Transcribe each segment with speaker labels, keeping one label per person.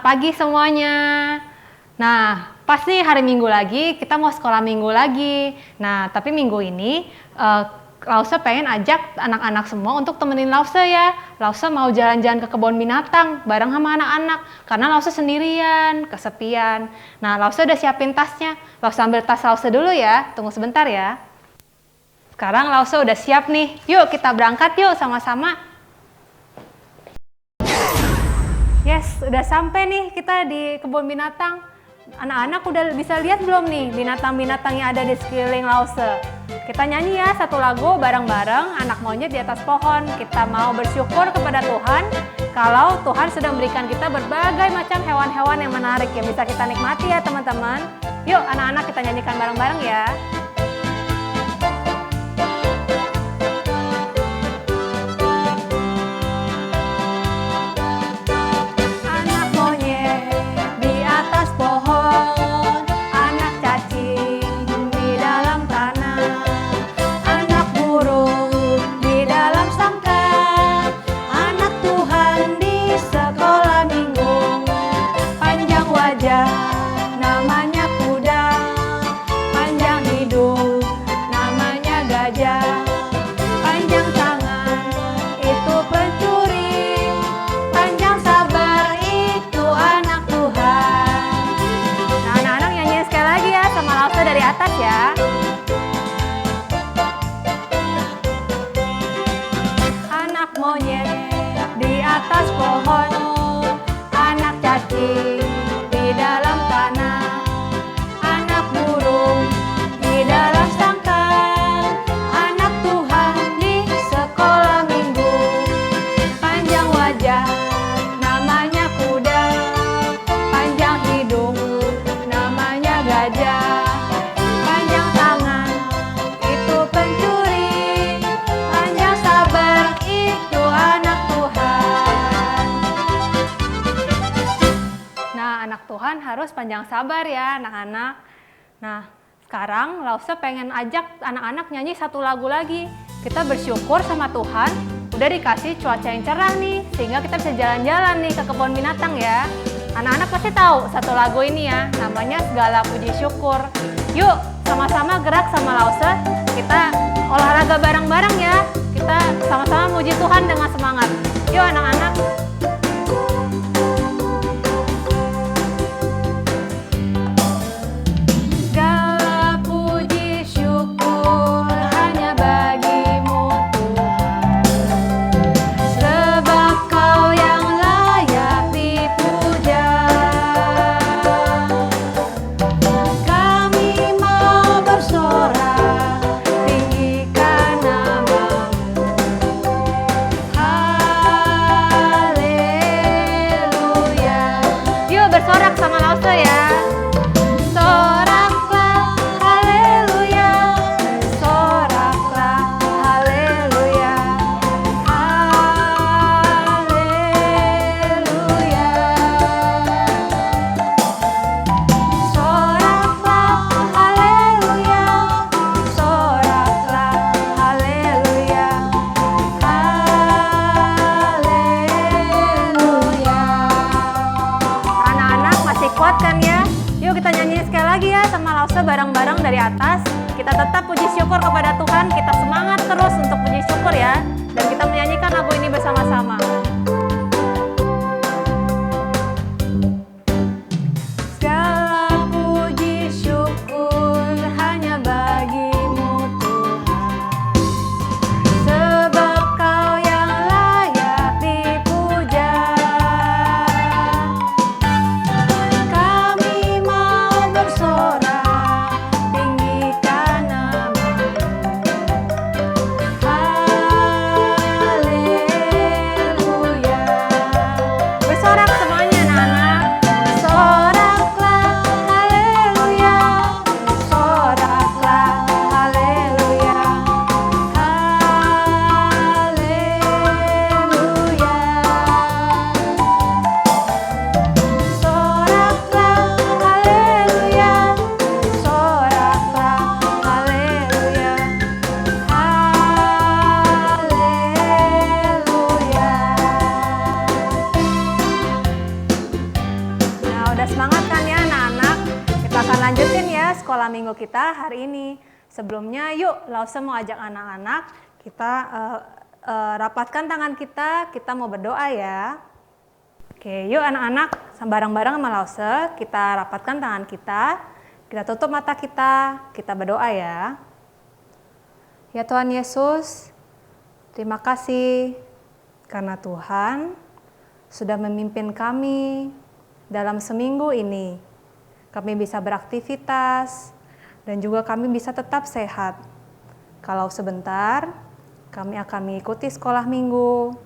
Speaker 1: pagi semuanya. Nah, pas nih hari Minggu lagi, kita mau sekolah Minggu lagi. Nah, tapi minggu ini Lause pengen ajak anak-anak semua untuk temenin Lause ya. Lause mau jalan-jalan ke kebun binatang bareng sama anak-anak. Karena Lause sendirian, kesepian. Nah, Lause udah siapin tasnya. Lause ambil tas Lause dulu ya. Tunggu sebentar ya. Sekarang Lause udah siap nih. Yuk kita berangkat yuk sama-sama. Yes, udah sampai nih kita di kebun binatang. Anak-anak udah bisa lihat belum nih binatang-binatang yang ada di sekeliling Lause? Kita nyanyi ya satu lagu bareng-bareng, anak monyet di atas pohon. Kita mau bersyukur kepada Tuhan kalau Tuhan sudah memberikan kita berbagai macam hewan-hewan yang menarik yang bisa kita nikmati ya teman-teman. Yuk anak-anak kita nyanyikan bareng-bareng ya.
Speaker 2: Namanya kuda, panjang hidung, namanya gajah, panjang tangan, itu pencuri, panjang sabar, itu anak Tuhan.
Speaker 1: Nah, anak-anak nyanyi sekali lagi ya sama Lause dari atas ya.
Speaker 2: Anak monyet di atas pohon, anak cacing di dalam tanah, anak burung di dalam sangkar, anak Tuhan di sekolah minggu, panjang wajah namanya kuda, panjang hidung namanya gajah, panjang tangan itu pencuri, panjang sabar itu anak Tuhan.
Speaker 1: Nah, anak Tuhan harus panjang sabar ya anak-anak. Nah, sekarang Lause pengen ajak anak-anak nyanyi satu lagu lagi. Kita bersyukur sama Tuhan udah dikasih cuaca yang cerah nih, sehingga kita bisa jalan-jalan nih ke kebun binatang ya. Anak-anak pasti tahu satu lagu ini ya, namanya Segala Puji Syukur. Yuk, sama-sama gerak sama Lause, kita olahraga bareng-bareng ya. Kita sama-sama muji Tuhan dengan semangat. Yuk anak-anak.
Speaker 2: Segala puji syukur hanya bagimu Tuhan, sebab Kau yang layak dipuja. Kami mau bersorak, tinggikan nama-Mu. Haleluya.
Speaker 1: Yuk bersorak sama Lause ya.
Speaker 2: Soraklah, haleluya. Soraklah, haleluya. Haleluya. Soraklah, haleluya. Soraklah, haleluya. Haleluya.
Speaker 1: Anak-anak masih kuat kan ya? Yuk kita nyanyi sekali lagi ya sama Lause bareng-bareng dari atas. Kita tetap puji syukur kepada Tuhan, kita semangat terus untuk puji syukur ya. Dan kita menyanyikan lagu ini bersama-sama.
Speaker 2: Segala puji syukur hanya bagimu Tuhan, sebab Kau yang layak dipuja. Kami mau bersorak, tinggikan nama-Mu. Haleluya.
Speaker 1: semangat kan ya anak-anak? Kita akan lanjutin ya sekolah minggu kita hari ini. Sebelumnya yuk Lause mau ajak anak-anak kita rapatkan tangan kita mau berdoa ya. Oke, yuk anak-anak bareng-bareng sama Lause kita rapatkan tangan kita tutup mata kita berdoa ya. Ya Tuhan Yesus, terima kasih karena Tuhan sudah memimpin kami dalam seminggu ini. Kami bisa beraktivitas dan juga kami bisa tetap sehat. Kalau sebentar, kami akan mengikuti sekolah minggu.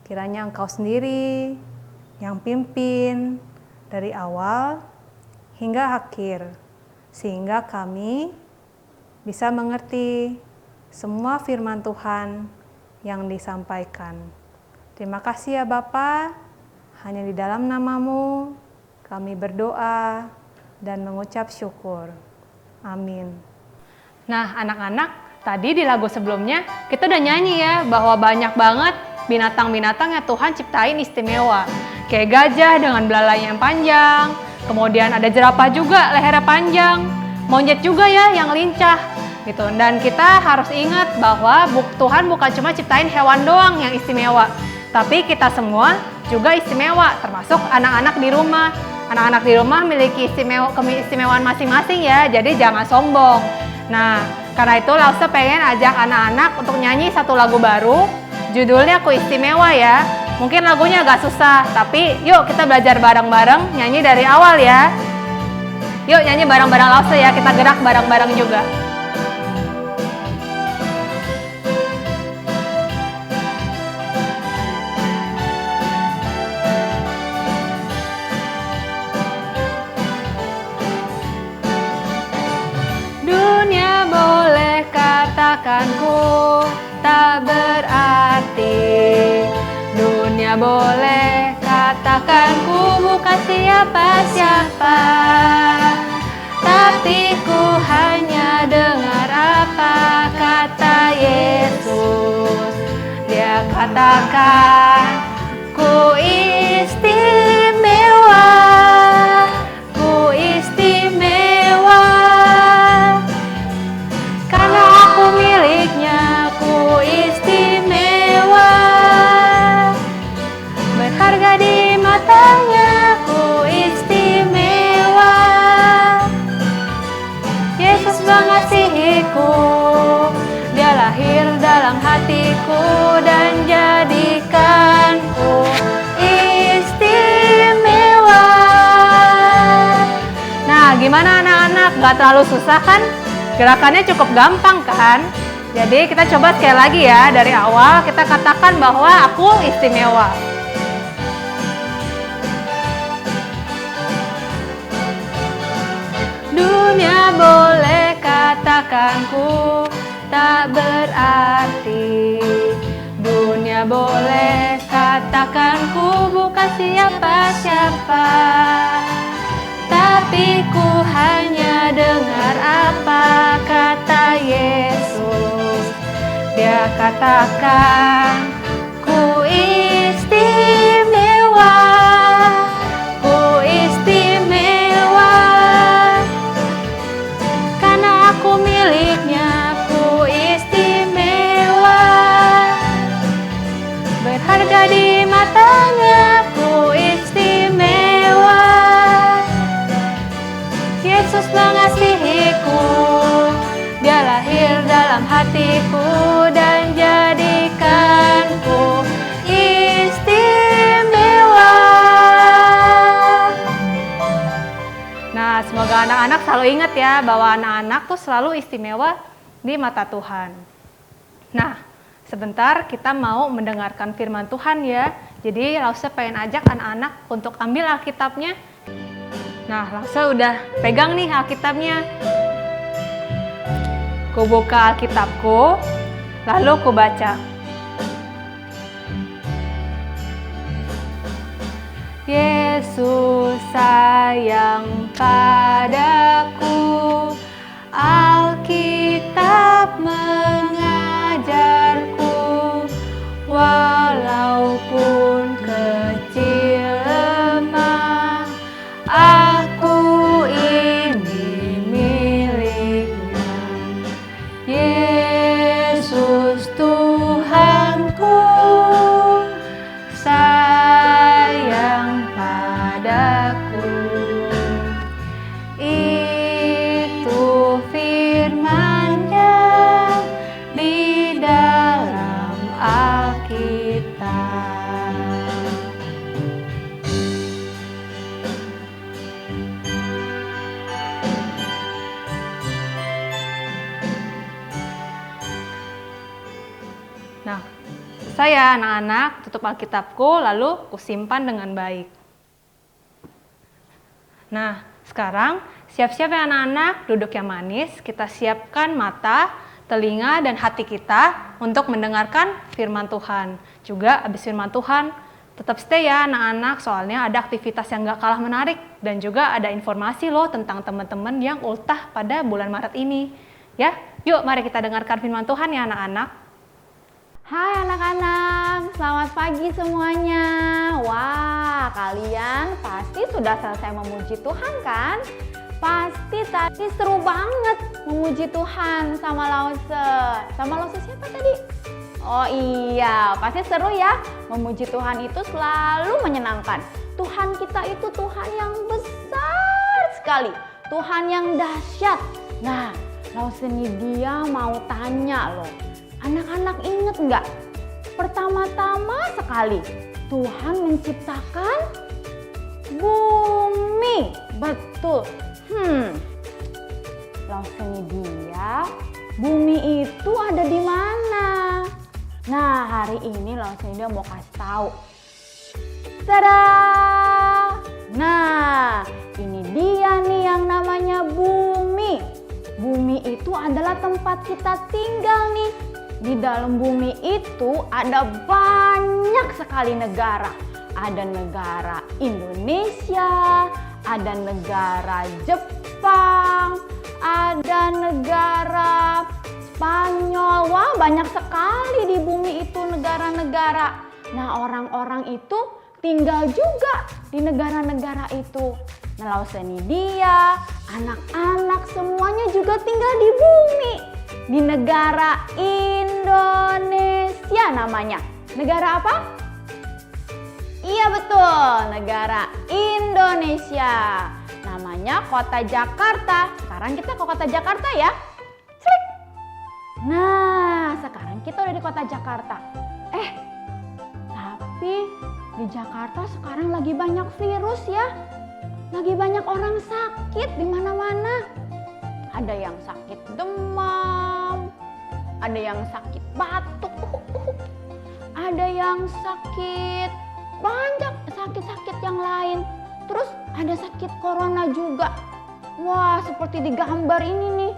Speaker 1: Kiranya Engkau sendiri yang pimpin dari awal hingga akhir, sehingga kami bisa mengerti semua firman Tuhan yang disampaikan. Terima kasih ya Bapa, hanya di dalam nama-Mu kami berdoa dan mengucap syukur. Amin. Nah anak-anak, tadi di lagu sebelumnya kita udah nyanyi ya bahwa banyak banget binatang-binatang yang Tuhan ciptain istimewa. Kayak gajah dengan belalainya yang panjang, kemudian ada jerapah juga lehernya panjang, monyet juga ya yang lincah gitu. Dan kita harus ingat bahwa Tuhan bukan cuma ciptain hewan doang yang istimewa, tapi kita semua juga istimewa, termasuk anak-anak di rumah. Anak-anak di rumah memiliki keistimewaan masing-masing ya, jadi jangan sombong. Nah, karena itu Lause pengen ajak anak-anak untuk nyanyi satu lagu baru, judulnya Ku Istimewa ya. Mungkin lagunya agak susah, tapi yuk kita belajar bareng-bareng nyanyi dari awal ya. Yuk nyanyi bareng-bareng Lause ya, kita gerak bareng-bareng juga. Dunia boleh katakan ku tak berarti, dunia boleh katakan ku bukan siapa-siapa, tapi ku hanya dengar apa kata Yesus. Dia katakan ku istimewa, ku istimewa, karena aku miliknya. Ku istimewa, berharga di matanya. Ku istimewa, Yesus mengasihiku, Dia lahir dalam hatiku dan jadikanku istimewa. Nah, gimana anak-anak? Gak terlalu susah kan? Gerakannya cukup gampang kan? Jadi kita coba sekali lagi ya, dari awal kita katakan bahwa aku istimewa. Dunia boleh katakan ku tak berarti, dunia boleh katakan ku bukan siapa-siapa, tapi ku hanya dengar apa kata Yesus. Dia katakan ku istimewa, ku istimewa, karena aku miliknya. Ku istimewa, berharga di matanya. Ku istimewa, Yesus mengasihiku, Dia lahir dalam hatiku dan jadikanku istimewa. Nah, semoga anak-anak selalu ingat ya bahwa anak-anak tuh selalu istimewa di mata Tuhan. Nah, sebentar kita mau mendengarkan firman Tuhan ya. Jadi Lause pengen ajak anak-anak untuk ambil Alkitabnya. Nah, Lause udah pegang nih Alkitabnya. Ku buka Alkitabku, lalu ku baca. Yesus sayang padaku, Alkitab mengajarku, walaupun kecil lemah, Selesai ya anak-anak, tutup Alkitabku lalu kusimpan dengan baik. Nah, sekarang siap-siap ya anak-anak, duduk yang manis, kita siapkan mata, telinga, dan hati kita untuk mendengarkan firman Tuhan. Juga habis firman Tuhan, tetap stay ya anak-anak, soalnya ada aktivitas yang gak kalah menarik dan juga ada informasi loh tentang teman-teman yang ultah pada bulan Maret ini. Ya, yuk mari kita dengarkan firman Tuhan ya anak-anak.
Speaker 2: Hai anak-anak, selamat pagi semuanya. Wah, kalian pasti sudah selesai memuji Tuhan kan? Pasti tadi seru banget memuji Tuhan sama Lause. Sama Lause siapa tadi? Oh iya, pasti seru ya. Memuji Tuhan itu selalu menyenangkan. Tuhan kita itu Tuhan yang besar sekali. Tuhan yang dahsyat. Nah, Lause ini dia mau tanya loh. Anak-anak inget nggak? Pertama-tama sekali Tuhan menciptakan bumi. Betul. Langsung ini dia, bumi itu ada di mana? Nah, hari ini langsung dia mau kasih tahu. Tada! Nah, ini dia nih yang namanya bumi. Bumi itu adalah tempat kita tinggal nih. Di dalam bumi itu ada banyak sekali negara. Ada negara Indonesia, ada negara Jepang, ada negara Spanyol. Wah, banyak sekali di bumi itu negara-negara. Nah, orang-orang itu tinggal juga di negara-negara itu. Nah, ini dia, anak-anak semuanya juga tinggal di bumi. Di negara Indonesia namanya. Negara apa? Iya betul, negara Indonesia. Namanya Kota Jakarta. Sekarang kita ke Kota Jakarta ya. Slik. Nah, sekarang kita udah di Kota Jakarta. Tapi di Jakarta sekarang lagi banyak virus ya. Lagi banyak orang sakit di mana-mana. Ada yang sakit demam, ada yang sakit batuk, ada yang sakit banyak sakit-sakit yang lain. Terus ada sakit corona juga. Wah, seperti di gambar ini nih.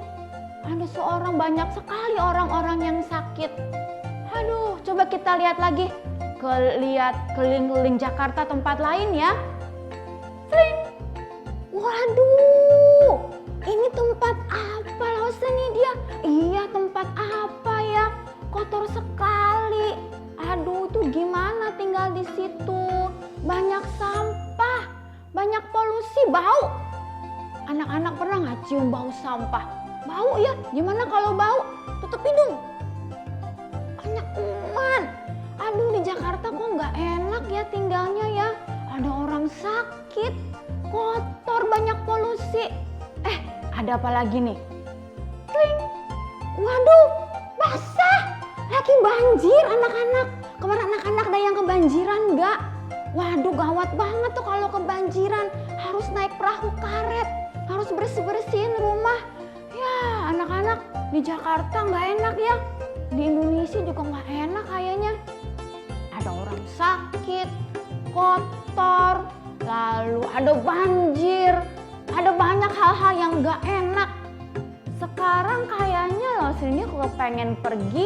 Speaker 2: Ada banyak sekali orang-orang yang sakit. Aduh, coba kita lihat lagi. Lihat keliling-keliling Jakarta tempat lain ya. Sling. Waduh, ini tempat apa Lause nih dia? Iya, tempat apa ya? Kotor sekali. Aduh, tuh gimana tinggal di situ? Banyak sampah, banyak polusi, bau. Anak-anak pernah nggak cium bau sampah? Bau ya? Gimana kalau bau? Tutup hidung. Banyak kuman. Aduh, di Jakarta kok nggak enak ya tinggalnya ya. Ada orang sakit, kotor, banyak polusi. Ada apa lagi nih? Kling. Waduh, basah. Lagi banjir anak-anak. Kemarin anak-anak ada yang kebanjiran nggak? Waduh, gawat banget tuh kalau kebanjiran. Harus naik perahu karet. Harus bersih-bersihin rumah. Ya, anak-anak di Jakarta nggak enak ya. Di Indonesia juga nggak enak kayaknya. Ada orang sakit, kotor, lalu ada banjir. Ada banyak hal-hal yang gak enak. Sekarang kayaknya loh sini pengen pergi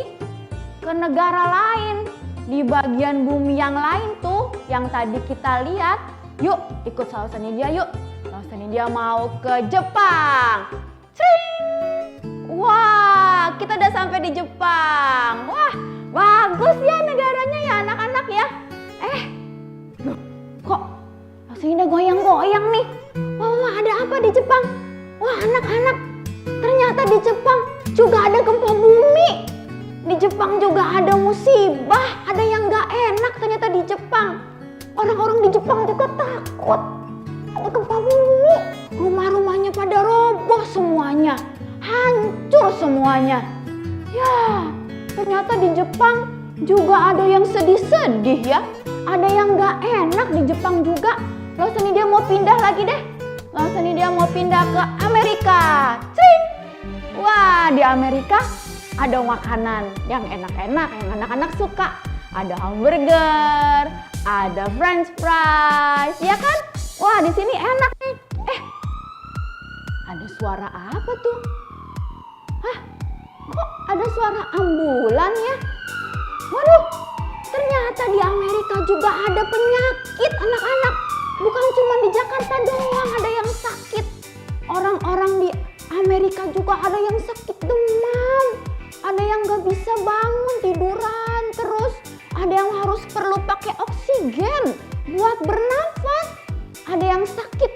Speaker 2: ke negara lain. Di bagian bumi yang lain tuh yang tadi kita lihat. Yuk ikut Lause dia yuk. Lause dia mau ke Jepang. Cring. Wah, kita udah sampai di Jepang. Wah, bagus ya negaranya ya anak-anak ya. Loh, kok Lause udah goyang-goyang nih. Wah, ada apa di Jepang? Wah, anak-anak, ternyata di Jepang juga ada gempa bumi. Di Jepang juga ada musibah, ada yang gak enak ternyata di Jepang. Orang-orang di Jepang juga takut. Ada gempa bumi, rumah-rumahnya pada roboh semuanya. Hancur semuanya. Ya, ternyata di Jepang juga ada yang sedih-sedih ya. Ada yang gak enak di Jepang juga. Lalu ini dia mau pindah lagi deh. Lalu ini dia mau pindah ke Amerika. Cring. Wah, di Amerika ada makanan yang enak-enak, yang anak-anak suka. ada hamburger, ada french fries, ya kan? Wah, di sini enak nih. Ada suara apa tuh? Hah? Kok ada suara ambulan ya? Waduh, ternyata di Amerika juga ada penyakit anak-anak. Bukan cuma di Jakarta doang ada yang sakit. Orang-orang di Amerika juga ada yang sakit demam. Ada yang gak bisa bangun tiduran terus. Ada yang harus perlu pakai oksigen buat bernafas. Ada yang sakit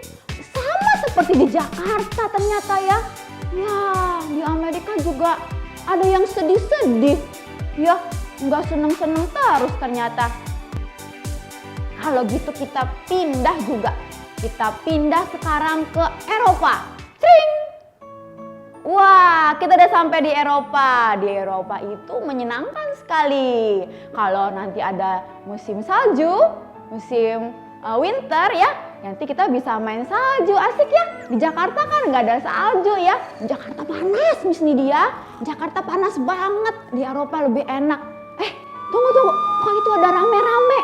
Speaker 2: sama seperti di Jakarta ternyata ya. Ya, di Amerika juga ada yang sedih-sedih. Ya, nggak seneng-seneng terus ternyata. Kalau gitu kita pindah juga. Kita pindah sekarang ke Eropa. Tring! Wah, kita udah sampai di Eropa. Di Eropa itu menyenangkan sekali. Kalau nanti ada musim salju, musim winter ya, nanti kita bisa main salju, asik ya. Di Jakarta kan nggak ada salju ya. Jakarta panas Miss Nidia. Jakarta panas banget. Di Eropa lebih enak. Tunggu. Kok itu ada rame-rame?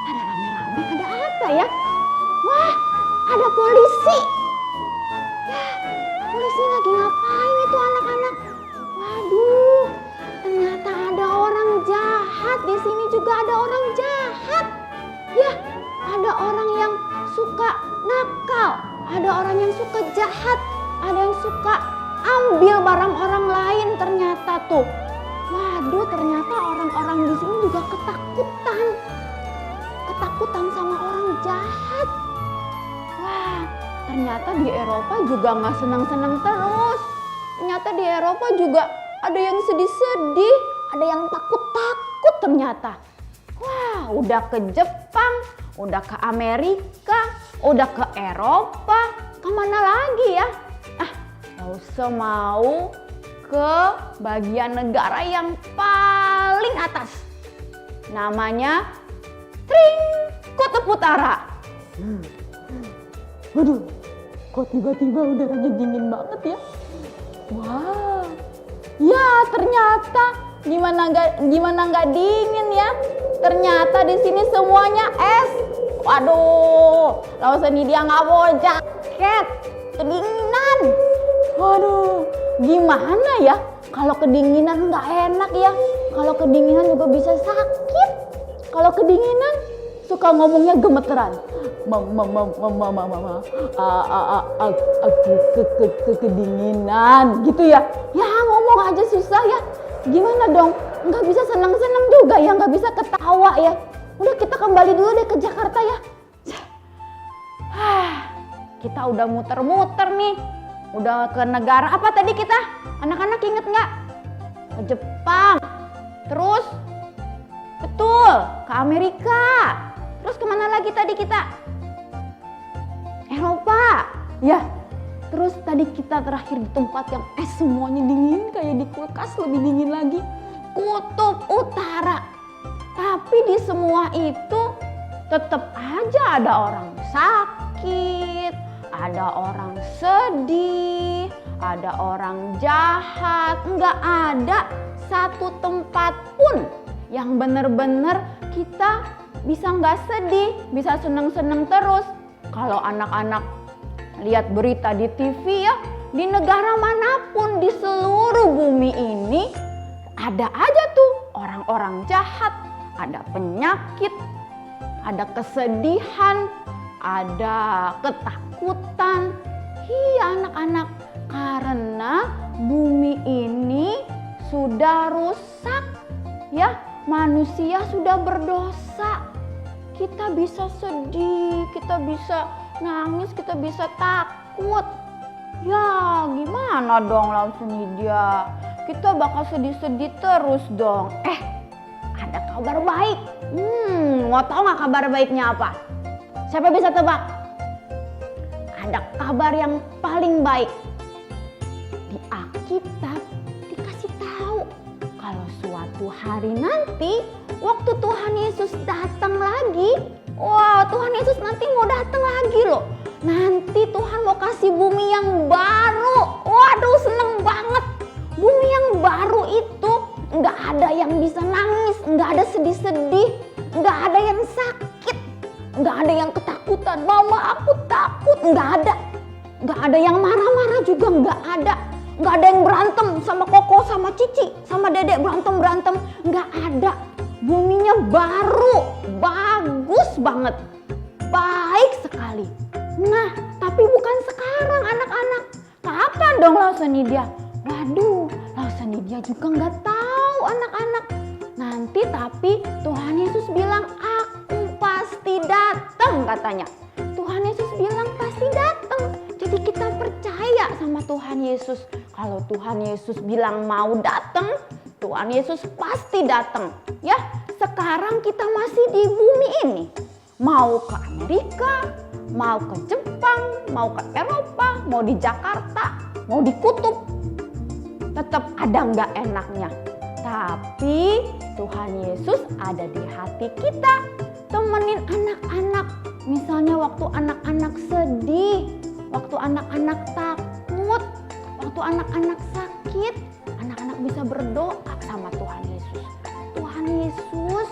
Speaker 2: Ada rame-rame, ada apa ya? Wah, ada polisi. Ya, polisi lagi ngapain itu anak-anak? Waduh, ternyata ada orang jahat. Di sini juga ada orang jahat. Ya, ada orang yang suka nakal. Ada orang yang suka jahat. Ada yang suka ambil barang orang lain ternyata tuh. Waduh, ternyata orang-orang di sini juga ketakutan. Ketakutan sama orang jahat. Wah, ternyata di Eropa juga nggak senang-senang terus. Ternyata di Eropa juga ada yang sedih-sedih, ada yang takut-takut ternyata. Wah, udah ke Jepang, udah ke Amerika, udah ke Eropa, kemana lagi ya? Nggak usah mau ke bagian negara yang paling atas. Namanya Tring, Kutub Utara. Waduh, kok tiba-tiba udaranya dingin banget ya? Wah, ya ternyata gimana nggak dingin ya? Ternyata di sini semuanya es. Waduh, Lausa Nidia nggak bawa jaket, kedinginan. Waduh, gimana ya? Kalau kedinginan nggak enak ya. Kalau kedinginan juga bisa sakit. Kalau kedinginan suka ngomongnya gemeteran. Aku kedinginan gitu ya. Ya ngomong aja susah ya. Gimana dong? Nggak bisa senang-senang juga ya, nggak bisa ketawa ya. Udah kita kembali dulu deh ke Jakarta ya. Kita udah muter-muter nih. Udah ke negara apa tadi kita? Anak-anak inget nggak? Ke Jepang. Terus? Betul, ke Amerika. Terus kemana lagi tadi kita? Eropa. Ya, terus tadi kita terakhir di tempat yang semuanya dingin. Kayak di kulkas lebih dingin lagi. Kutub Utara. Tapi di semua itu tetap aja ada orang sakit. Ada orang sedih, ada orang jahat, nggak ada satu tempat pun yang bener-bener kita bisa nggak sedih, bisa seneng-seneng terus. Kalau anak-anak lihat berita di TV ya, di negara manapun di seluruh bumi ini ada aja tuh orang-orang jahat, ada penyakit, ada kesedihan, ada ketakutan. Iya anak-anak, karena bumi ini sudah rusak ya, manusia sudah berdosa. Kita bisa sedih, kita bisa nangis, kita bisa takut. Ya gimana dong Lausa Nidia? Kita bakal sedih-sedih terus dong. Ada kabar baik. Mau tahu nggak kabar baiknya apa? Siapa bisa tebak? Ada kabar yang paling baik. Di Alkitab dikasih tahu kalau suatu hari nanti waktu Tuhan Yesus datang lagi. Wow, Tuhan Yesus nanti mau datang lagi loh. Nanti Tuhan mau kasih bumi yang baru. Waduh, seneng banget. Bumi yang baru itu nggak ada yang bisa nangis, nggak nggak ada sedih-sedih, nggak ada yang sakit, nggak ada yang ketakutan. Mama aku takut, nggak ada. Nggak ada yang marah-marah juga, nggak ada. Nggak ada yang berantem sama Koko, sama Cici, sama Dedek berantem-berantem. Nggak ada. Buminya baru, bagus banget, baik sekali. Nah, tapi bukan sekarang anak-anak. Kapan dong Lausenidia? Waduh, Lausenidia juga nggak tahu anak-anak. Nanti tapi Tuhan Yesus bilang, aku pasti datang katanya. Tuhan Yesus bilang pasti datang. Jadi kita percaya sama Tuhan Yesus. Kalau Tuhan Yesus bilang mau datang, Tuhan Yesus pasti datang. Ya, sekarang kita masih di bumi ini. Mau ke Amerika, mau ke Jepang, mau ke Eropa, mau di Jakarta, mau di Kutub. Tetap ada nggak enaknya. Tapi Tuhan Yesus ada di hati kita. Temenin anak-anak. Misalnya waktu anak-anak sedih, waktu anak-anak takut, waktu anak-anak sakit, anak-anak bisa berdoa sama Tuhan Yesus. Tuhan Yesus,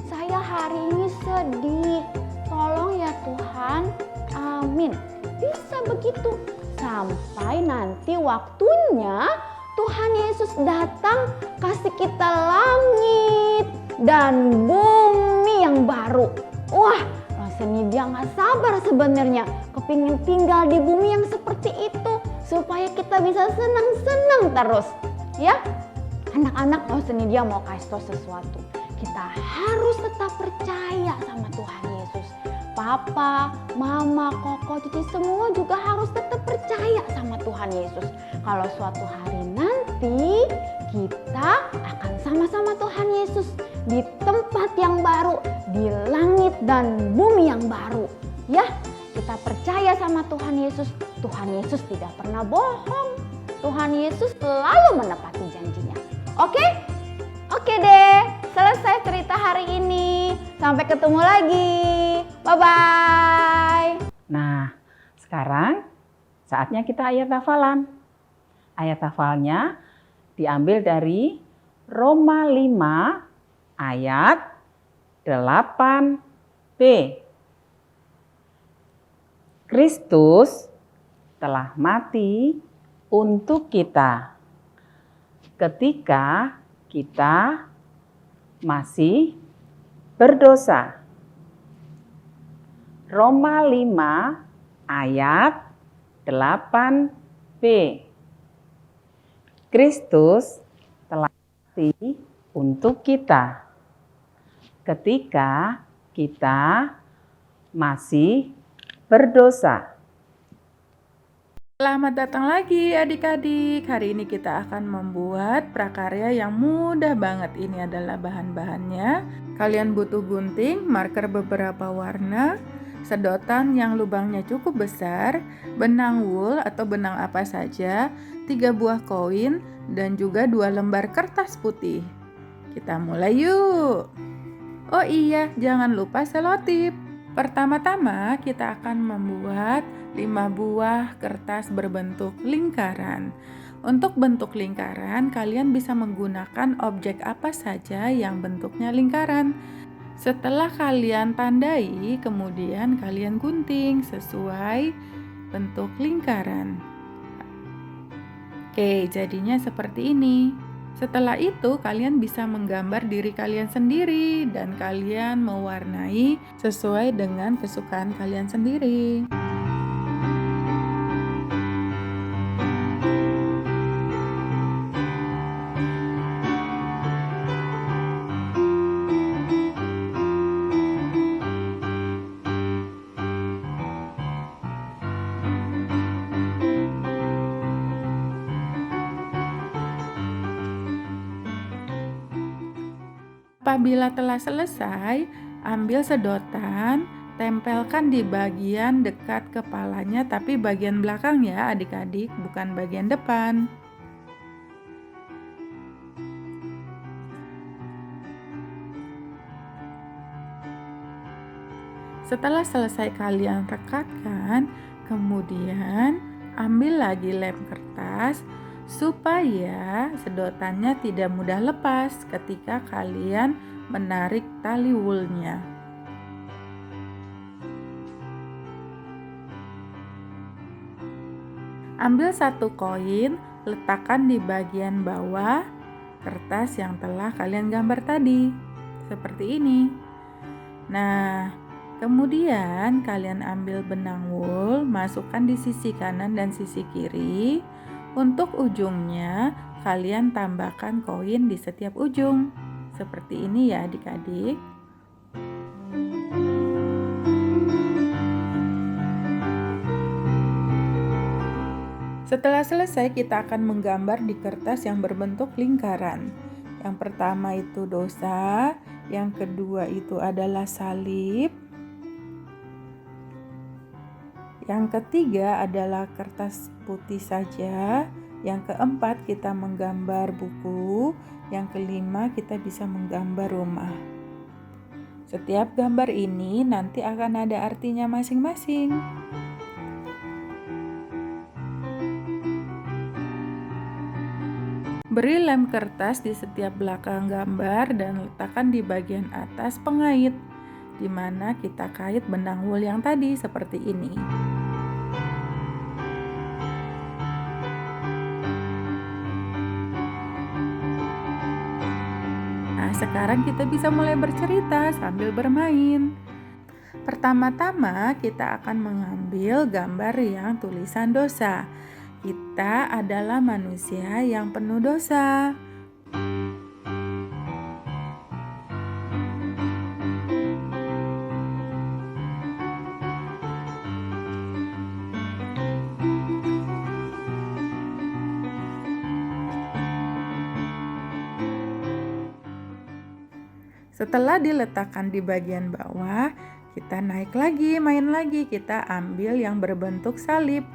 Speaker 2: saya hari ini sedih. Tolong ya Tuhan, amin. Bisa begitu. Sampai nanti waktunya Tuhan Yesus datang kasih kita langit dan bumi yang baru. Wah, rasanya dia gak sabar sebenarnya. Kepingin tinggal di bumi yang seperti itu. Supaya kita bisa senang-senang terus. Ya, anak-anak rasanya dia mau kasih tahu sesuatu. Kita harus tetap percaya sama Tuhan Yesus. Papa, Mama, Koko, Cici semua juga harus tetap percaya sama Tuhan Yesus. Kalau suatu hari nanti kita akan sama-sama Tuhan Yesus di tempat yang baru, di langit dan bumi yang baru. Ya, kita percaya sama Tuhan Yesus. Tuhan Yesus tidak pernah bohong. Tuhan Yesus selalu menepati janjinya. Oke? Oke deh, selesai cerita hari ini. Sampai ketemu lagi. Bye-bye.
Speaker 3: Nah, sekarang saatnya kita ayat hafalan. Ayat hafalnya diambil dari Roma 5 ayat 8b. Kristus telah mati untuk kita ketika kita masih berdosa. Roma 5 ayat 8b. Kristus telah mati untuk kita ketika kita masih berdosa.
Speaker 4: Selamat datang lagi adik-adik. Hari ini kita akan membuat prakarya yang mudah banget. Ini adalah bahan-bahannya. Kalian butuh gunting, marker beberapa warna, sedotan yang lubangnya cukup besar, benang wool atau benang apa saja, 3 buah koin, dan juga 2 lembar kertas putih. Kita mulai yuk. Oh iya, jangan lupa selotip. Pertama-tama kita akan membuat 5 buah kertas berbentuk lingkaran. Untuk bentuk lingkaran, kalian bisa menggunakan objek apa saja yang bentuknya lingkaran. Setelah kalian tandai, kemudian kalian gunting sesuai bentuk lingkaran. Oke, jadinya seperti ini. Setelah itu, kalian bisa menggambar diri kalian sendiri dan kalian mewarnai sesuai dengan kesukaan kalian sendiri. Apabila telah selesai, ambil sedotan, tempelkan di bagian dekat kepalanya, tapi bagian belakang ya adik-adik, bukan bagian depan. Setelah selesai kalian rekatkan, kemudian ambil lagi lem kertas supaya sedotannya tidak mudah lepas ketika kalian menarik tali wulnya. Ambil satu koin, letakkan di bagian bawah kertas yang telah kalian gambar tadi, seperti ini. Nah, kemudian kalian ambil benang wool, masukkan di sisi kanan dan sisi kiri. Untuk ujungnya, kalian tambahkan koin di setiap ujung. Seperti ini ya adik-adik. Setelah selesai, kita akan menggambar di kertas yang berbentuk lingkaran. Yang pertama itu dosa, yang kedua itu adalah salib, yang ketiga adalah kertas putih saja, yang keempat kita menggambar buku, yang kelima kita bisa menggambar rumah. Setiap gambar ini nanti akan ada artinya masing-masing. Beri lem kertas di setiap belakang gambar dan letakkan di bagian atas pengait, di mana kita kait benang wool yang tadi seperti ini. Nah, sekarang kita bisa mulai bercerita sambil bermain. Pertama-tama kita akan mengambil gambar yang tulisan dosa. Kita adalah manusia yang penuh dosa. Setelah diletakkan di bagian bawah, kita naik lagi, main lagi. Kita ambil yang berbentuk salib.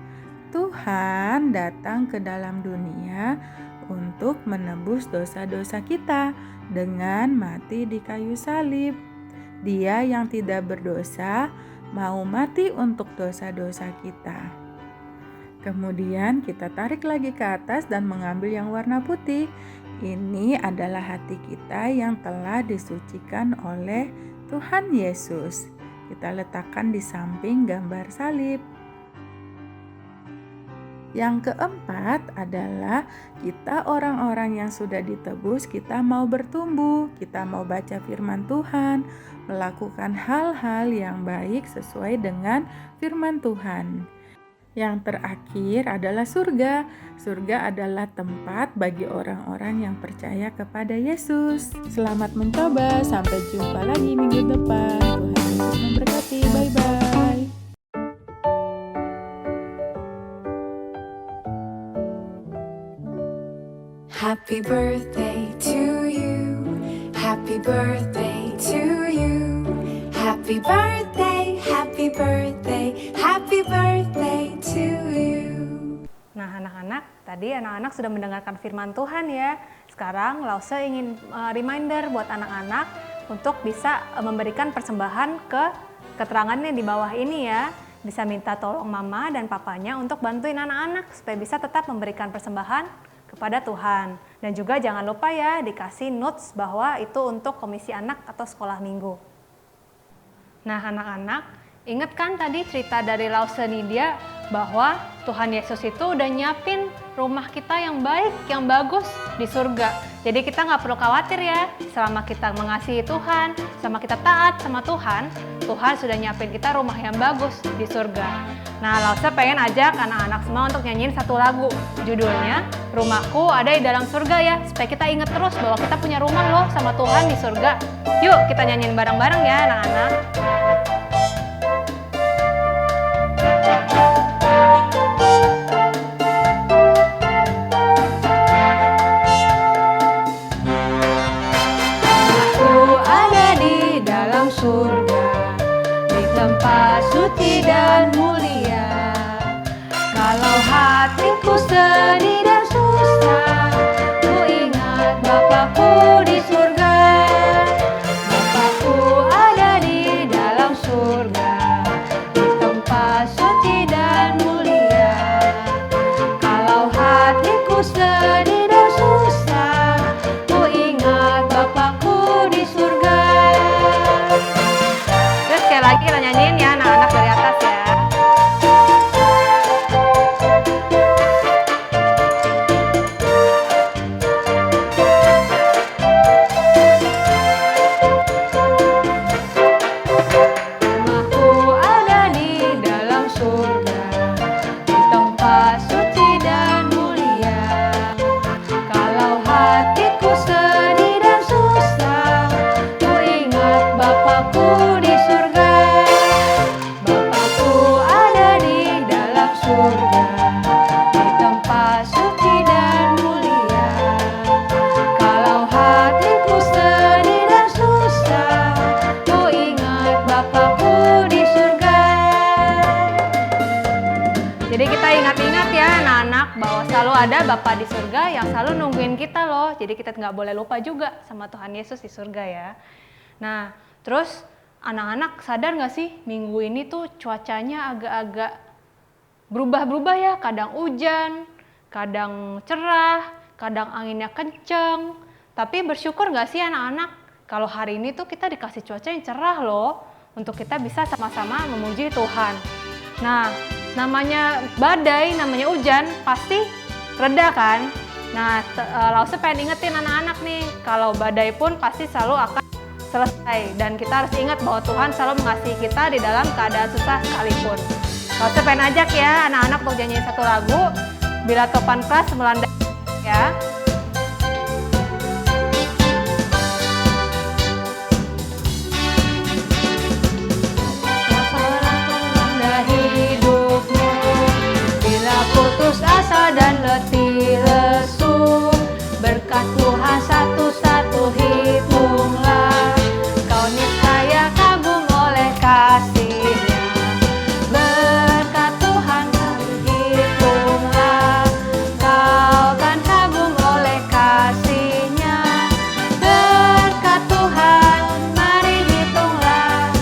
Speaker 4: Tuhan datang ke dalam dunia untuk menebus dosa-dosa kita dengan mati di kayu salib. Dia yang tidak berdosa mau mati untuk dosa-dosa kita. Kemudian kita tarik lagi ke atas dan mengambil yang warna putih. Ini adalah hati kita yang telah disucikan oleh Tuhan Yesus. Kita letakkan di samping gambar salib. Yang keempat adalah kita orang-orang yang sudah ditebus, kita mau bertumbuh, kita mau baca firman Tuhan, melakukan hal-hal yang baik sesuai dengan firman Tuhan. Yang terakhir adalah surga. Surga adalah tempat bagi orang-orang yang percaya kepada Yesus. Selamat mencoba, sampai jumpa lagi minggu depan. Tuhan Yesus memberkati, bye-bye.
Speaker 5: Happy birthday to you. Happy birthday to you. Happy birthday, happy birthday, happy birthday to you.
Speaker 1: Nah anak-anak, tadi anak-anak sudah mendengarkan firman Tuhan ya. Sekarang Lause ingin reminder buat anak-anak untuk bisa memberikan persembahan ke keterangannya di bawah ini ya. Bisa minta tolong mama dan papanya untuk bantuin anak-anak supaya bisa tetap memberikan persembahan kepada Tuhan. Dan juga jangan lupa ya dikasih notes bahwa itu untuk komisi anak atau sekolah minggu. Nah anak-anak, ingat kan tadi cerita dari Lause Nidia bahwa Tuhan Yesus itu udah nyiapin rumah kita yang baik, yang bagus di surga. Jadi kita nggak perlu khawatir ya, selama kita mengasihi Tuhan, selama kita taat sama Tuhan, Tuhan sudah nyiapin kita rumah yang bagus di surga. Nah, Lause pengen ajak anak-anak semua untuk nyanyiin satu lagu. Judulnya, Rumahku Ada di Dalam Surga ya, supaya kita ingat terus bahwa kita punya rumah loh sama Tuhan di surga. Yuk, kita nyanyiin bareng-bareng ya anak-anak.
Speaker 5: Surga di tempat suci dan mulia. Kalau hatiku sedih dan susah, ku ingat Bapakku di surga. Bapakku ada di dalam
Speaker 1: anak-anak bahwa selalu ada Bapa di surga yang selalu nungguin kita loh. Jadi kita nggak boleh lupa juga sama Tuhan Yesus di surga ya. Nah, terus anak-anak sadar nggak sih minggu ini tuh cuacanya agak-agak berubah-berubah ya. Kadang hujan, kadang cerah, kadang anginnya kenceng. Tapi bersyukur nggak sih anak-anak kalau hari ini tuh kita dikasih cuaca yang cerah loh untuk kita bisa sama-sama memuji Tuhan. Nah, namanya badai, namanya hujan, pasti reda kan? Nah, Lause pengen ingetin anak-anak nih, kalau badai pun pasti selalu akan selesai. Dan kita harus ingat bahwa Tuhan selalu mengasihi kita di dalam keadaan susah sekalipun. Lause pengen ajak ya anak-anak untuk nyanyiin satu lagu, Bila Topan Keras Melanda ya.
Speaker 5: Putus asa dan letih lesu, berkat Tuhan satu-satu hitunglah. Kau niscaya kagum oleh kasih-Nya. Berkat Tuhan hitunglah, kau kan kagum oleh kasih-Nya. Berkat Tuhan mari hitunglah,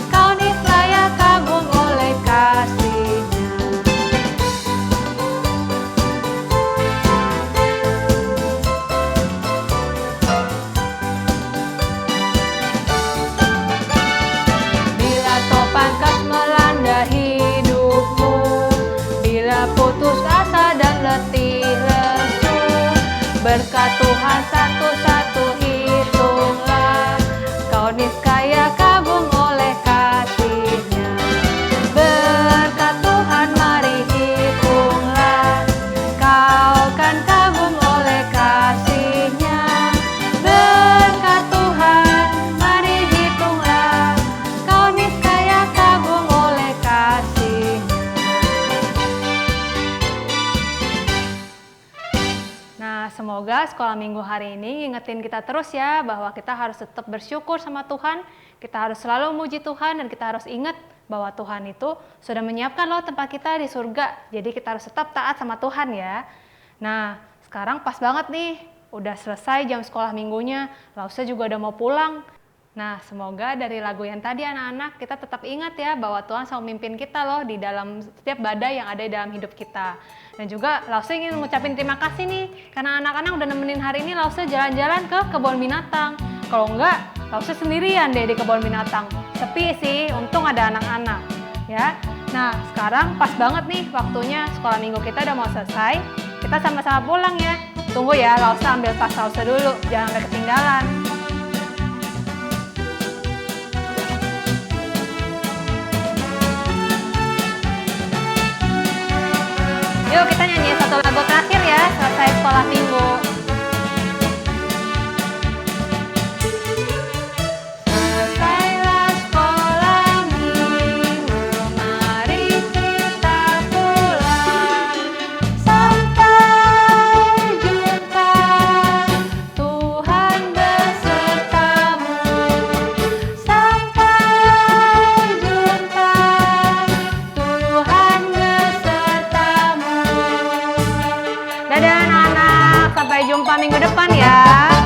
Speaker 5: kau niscaya kagum oleh kasih-Nya. Putus asa dan letih lesu, berkat Tuhan satu-satu hitunglah, kau niscaya kagum oleh kasih-Nya. Berkat Tuhan mari hitunglah, kau kan kagum oleh kasih-Nya. Berkat Tuhan mari hitunglah, kau niscaya kagum oleh kasih-Nya. Nah, semoga sekolah minggu hari ini ngingetin kita terus ya bahwa kita harus tetap bersyukur sama Tuhan, kita harus selalu memuji Tuhan, dan kita harus ingat bahwa Tuhan itu sudah menyiapkan loh tempat kita di surga. Jadi kita harus tetap taat sama Tuhan ya. Nah, sekarang pas banget nih, udah selesai jam sekolah minggunya, Lause juga udah mau pulang. Nah, semoga dari lagu yang tadi anak-anak kita tetap ingat ya bahwa Tuhan selalu mimpin kita loh di dalam setiap badai yang ada di dalam hidup kita. Dan juga Lause ingin mengucapin terima kasih nih karena anak-anak udah nemenin hari ini Lause jalan-jalan ke kebun binatang. Kalau enggak, Lause sendirian deh di kebun binatang. Sepi sih, untung ada anak-anak ya. Nah, sekarang pas banget nih waktunya sekolah minggu kita udah mau selesai. Kita sama-sama pulang ya. Tunggu ya, Lause ambil tas Lause dulu, jangan sampai ketinggalan. Yuk kita nyanyi satu lagu terakhir ya, selesai sekolah minggu. Selesailah sekolah minggu, mari kita pulang. Sampai jumpa, Tuhan besertamu. Sampai jumpa, Tuhan besertamu. Dadah anak-anak, sampai jumpa minggu depan ya.